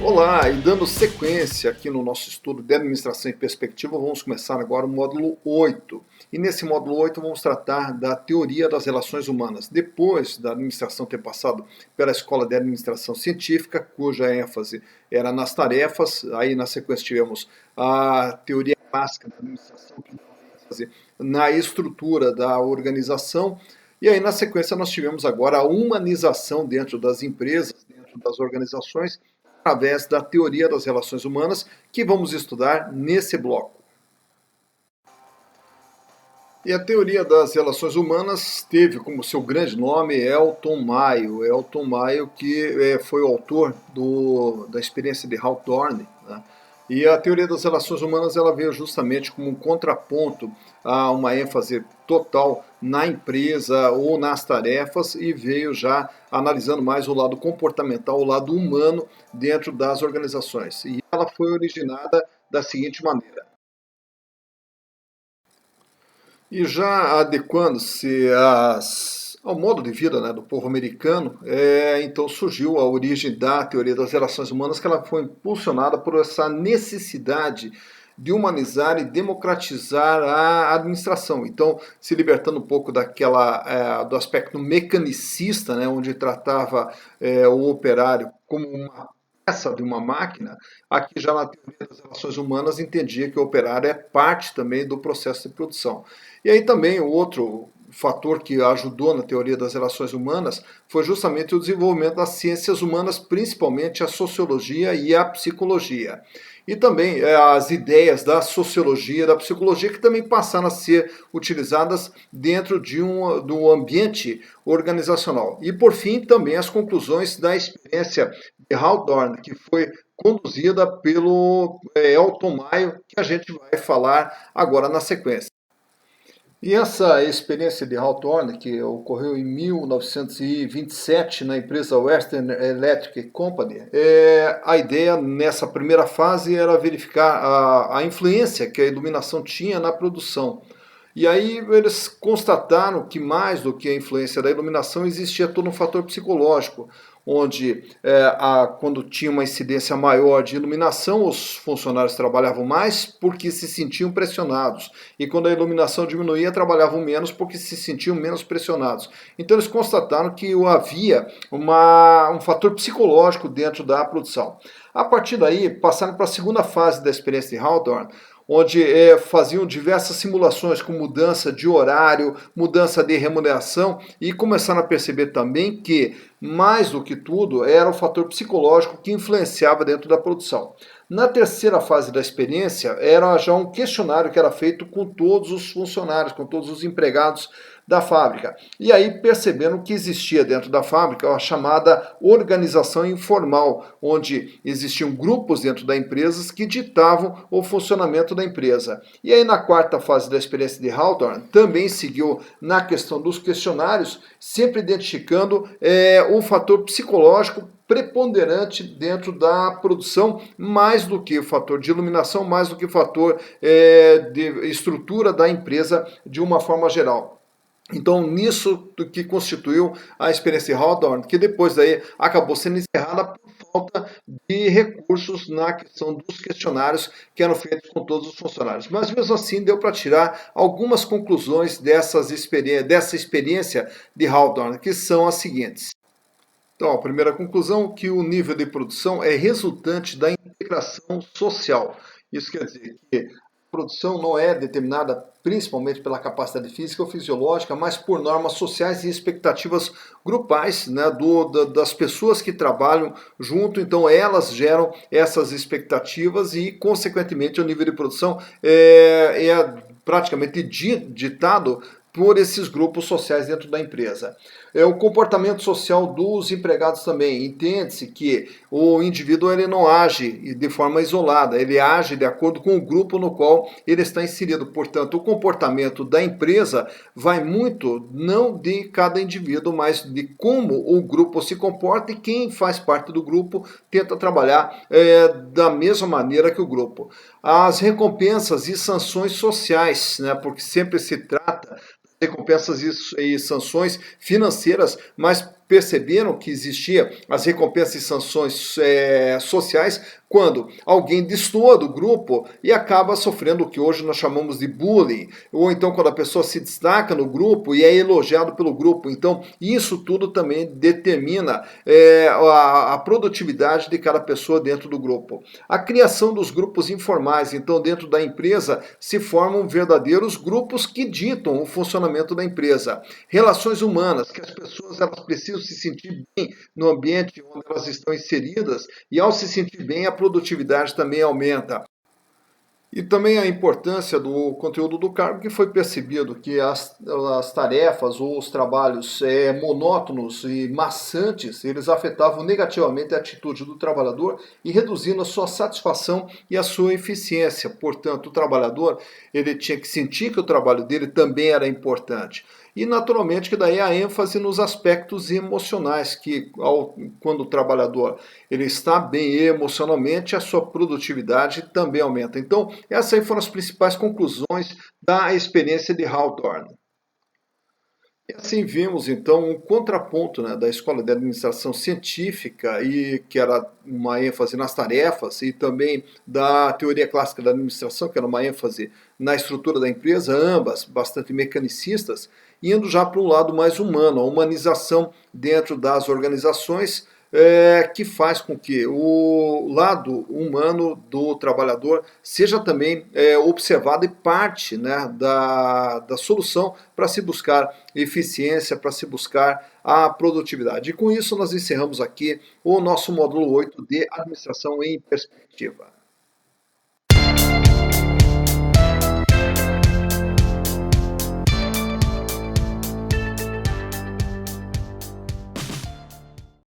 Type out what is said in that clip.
Olá, e dando sequência aqui no nosso estudo de administração e perspectiva, vamos começar agora o módulo 8. E nesse módulo 8 vamos tratar da teoria das relações humanas. Depois da administração ter passado pela Escola de Administração Científica, cuja ênfase era nas tarefas, aí na sequência tivemos a teoria clássica da administração, que dava ênfase na estrutura da organização, e aí na sequência nós tivemos agora a humanização dentro das empresas, dentro das organizações, através da teoria das relações humanas, que vamos estudar nesse bloco. E a teoria das relações humanas teve como seu grande nome Elton Mayo. Elton Mayo, que foi o autor da experiência de Hawthorne, né? E a teoria das relações humanas ela veio justamente como um contraponto a uma ênfase total na empresa ou nas tarefas e veio já analisando mais o lado comportamental, o lado humano dentro das organizações. E ela foi originada da seguinte maneira. E já adequando-se ao modo de vida, né, do povo americano, então surgiu a origem da teoria das relações humanas, que ela foi impulsionada por essa necessidade de humanizar e democratizar a administração. Então, se libertando um pouco do aspecto mecanicista, né, onde tratava o operário como uma peça de uma máquina, aqui já na teoria das relações humanas entendia que o operário é parte também do processo de produção. E aí também o outro fator que ajudou na teoria das relações humanas foi justamente o desenvolvimento das ciências humanas, principalmente a sociologia e a psicologia. E também as ideias da sociologia, da psicologia, que também passaram a ser utilizadas dentro do ambiente organizacional. E, por fim, também as conclusões da experiência de Hawthorne, que foi conduzida pelo Elton Mayo, que a gente vai falar agora na sequência. E essa experiência de Hawthorne, que ocorreu em 1927 na empresa Western Electric Company, a ideia nessa primeira fase era verificar a influência que a iluminação tinha na produção. E aí eles constataram que mais do que a influência da iluminação existia todo um fator psicológico, onde quando tinha uma incidência maior de iluminação, os funcionários trabalhavam mais porque se sentiam pressionados. E quando a iluminação diminuía, trabalhavam menos porque se sentiam menos pressionados. Então eles constataram que havia um fator psicológico dentro da produção. A partir daí, passaram para a segunda fase da experiência de Hawthorne, onde faziam diversas simulações com mudança de horário, mudança de remuneração e começaram a perceber também que, mais do que tudo, era o fator psicológico que influenciava dentro da produção. Na terceira fase da experiência, era já um questionário que era feito com todos os funcionários, com todos os empregados da fábrica. E aí perceberam que existia dentro da fábrica a chamada organização informal, onde existiam grupos dentro da empresa que ditavam o funcionamento da empresa. E aí na quarta fase da experiência de Hawthorne, também seguiu na questão dos questionários, sempre identificando o fator psicológico preponderante dentro da produção, mais do que o fator de iluminação, mais do que o fator de estrutura da empresa de uma forma geral. Então, nisso que constituiu a experiência de Hawthorne, que depois daí acabou sendo encerrada por falta de recursos na questão dos questionários que eram feitos com todos os funcionários. Mas mesmo assim deu para tirar algumas conclusões dessa experiência de Hawthorne, que são as seguintes. Então, a primeira conclusão, que o nível de produção é resultante da integração social. Isso quer dizer que a produção não é determinada principalmente pela capacidade física ou fisiológica, mas por normas sociais e expectativas grupais, né, das pessoas que trabalham junto. Então elas geram essas expectativas e, consequentemente, o nível de produção é praticamente ditado por esses grupos sociais dentro da empresa. O comportamento social dos empregados também. Entende-se que o indivíduo ele não age de forma isolada, ele age de acordo com o grupo no qual ele está inserido. Portanto, o comportamento da empresa vai muito não de cada indivíduo, mas de como o grupo se comporta e quem faz parte do grupo tenta trabalhar da mesma maneira que o grupo. As recompensas e sanções sociais, né, porque sempre se trata recompensas e sanções financeiras, mas perceberam que existia as recompensas e sanções sociais quando alguém destoa do grupo e acaba sofrendo o que hoje nós chamamos de bullying, ou então quando a pessoa se destaca no grupo e é elogiado pelo grupo. Então, isso tudo também determina a produtividade de cada pessoa dentro do grupo. A criação dos grupos informais, então dentro da empresa se formam verdadeiros grupos que ditam o funcionamento da empresa. Relações humanas, que as pessoas elas precisam se sentir bem no ambiente onde elas estão inseridas, e ao se sentir bem a produtividade também aumenta. E também a importância do conteúdo do cargo, que foi percebido que as tarefas ou os trabalhos monótonos e maçantes, eles afetavam negativamente a atitude do trabalhador e reduzindo a sua satisfação e a sua eficiência. Portanto, o trabalhador ele tinha que sentir que o trabalho dele também era importante. E naturalmente que daí a ênfase nos aspectos emocionais, que quando o trabalhador ele está bem emocionalmente, a sua produtividade também aumenta. Então, essas aí foram as principais conclusões da experiência de Hawthorne. E assim vimos então um contraponto, né, da Escola de Administração Científica, e que era uma ênfase nas tarefas, e também da teoria clássica da administração, que era uma ênfase na estrutura da empresa, ambas bastante mecanicistas, indo já para um lado mais humano, a humanização dentro das organizações, que faz com que o lado humano do trabalhador seja também observado e parte, né, da solução para se buscar eficiência, para se buscar a produtividade. E com isso nós encerramos aqui o nosso módulo 8 de Administração em Perspectiva.